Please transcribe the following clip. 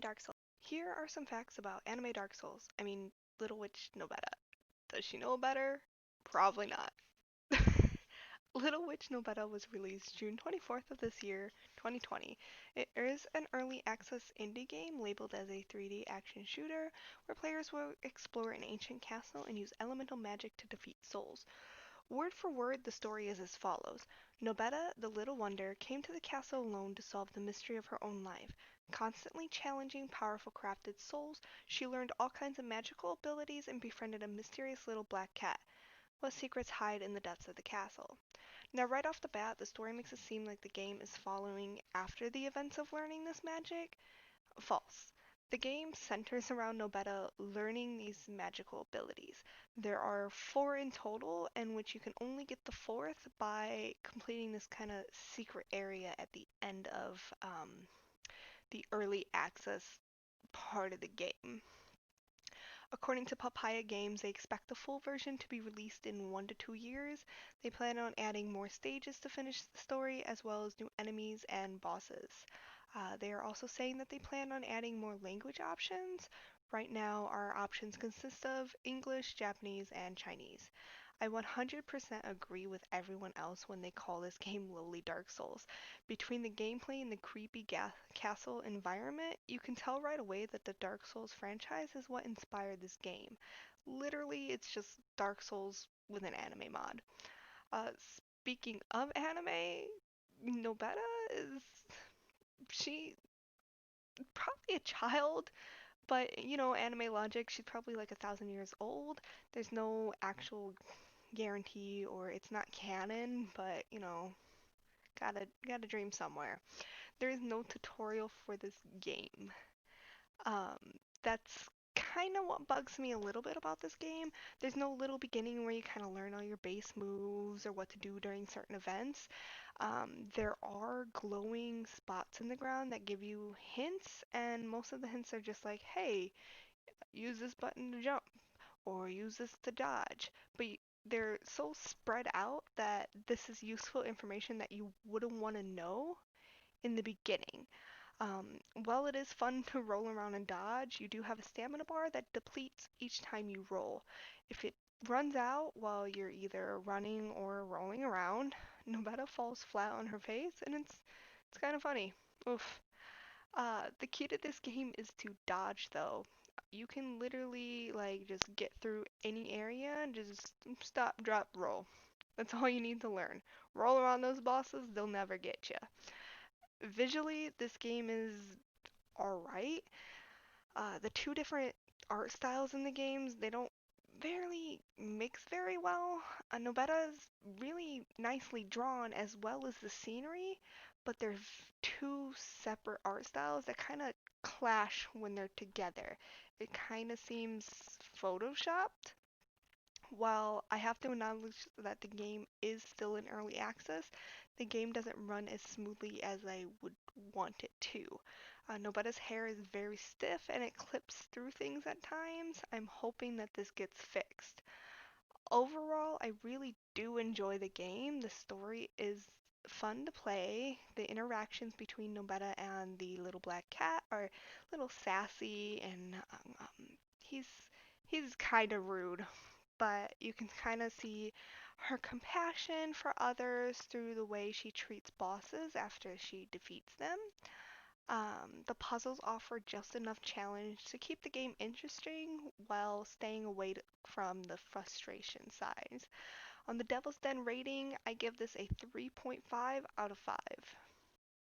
Dark Souls. Here are some facts about anime Dark Souls. Little Witch Nobeta. Does she know better? Probably not. Little Witch Nobeta was released June 24th of this year, 2020. It is an early access indie game labeled as a 3D action shooter where players will explore an ancient castle and use elemental magic to defeat souls. Word for word, the story is as follows. Nobeta, the Little Wonder, came to the castle alone to solve the mystery of her own life. Constantly challenging powerful crafted souls, she learned all kinds of magical abilities and befriended a mysterious little black cat. What secrets hide in the depths of the castle? Now, right off the bat, the story makes it seem like the game is following after the events of learning this magic. False. The game centers around Nobeta learning these magical abilities. There are four in total, in which you can only get the fourth by completing this kind of secret area at the end of the early access part of the game. According to Papaya Games, they expect the full version to be released in 1 to 2 years. They plan on adding more stages to finish the story, as well as new enemies and bosses. They are also saying that they plan on adding more language options. Right now, our options consist of English, Japanese, and Chinese. I 100% agree with everyone else when they call this game lowly Dark Souls. Between the gameplay and the creepy castle environment, you can tell right away that the Dark Souls franchise is what inspired this game. Literally, it's just Dark Souls with an anime mod. Speaking of anime, Nobeta is she probably a child, but anime logic, she's probably like 1,000 years old. There's no actual guarantee or it's not canon, but gotta dream somewhere. There is no tutorial for this game. Um, that's kind of what bugs me a little bit about this game. There's no little beginning where you kind of learn all your base moves or what to do during certain events. There are glowing spots in the ground that give you hints, and most of the hints are just like, hey, use this button to jump or use this to dodge. But they're so spread out that this is useful information that you wouldn't want to know in the beginning. While it is fun to roll around and dodge, you do have a stamina bar that depletes each time you roll. If it runs out while you're either running or rolling around, Nobeta falls flat on her face, and it's kind of funny. Oof. The key to this game is to dodge, though. You can literally like just get through any area and just stop, drop, roll. That's all you need to learn. Roll around those bosses, they'll never get you. Visually, this game is alright. The two different art styles in the games, they don't barely mix very well. Nobeta is really nicely drawn as well as the scenery, but they're two separate art styles that kind of clash when they're together. It kind of seems photoshopped. While I have to acknowledge that the game is still in early access, the game doesn't run as smoothly as I would want it to. Nobeta's hair is very stiff and it clips through things at times. I'm hoping that this gets fixed. Overall, I really do enjoy the game. The story is fun to play. The interactions between Nobeta and the little black cat are a little sassy and he's he's kind of rude, but you can kind of see her compassion for others through the way she treats bosses after she defeats them. The puzzles offer just enough challenge to keep the game interesting while staying away from the frustration side. On the Devil's Den rating, I give this a 3.5 out of 5.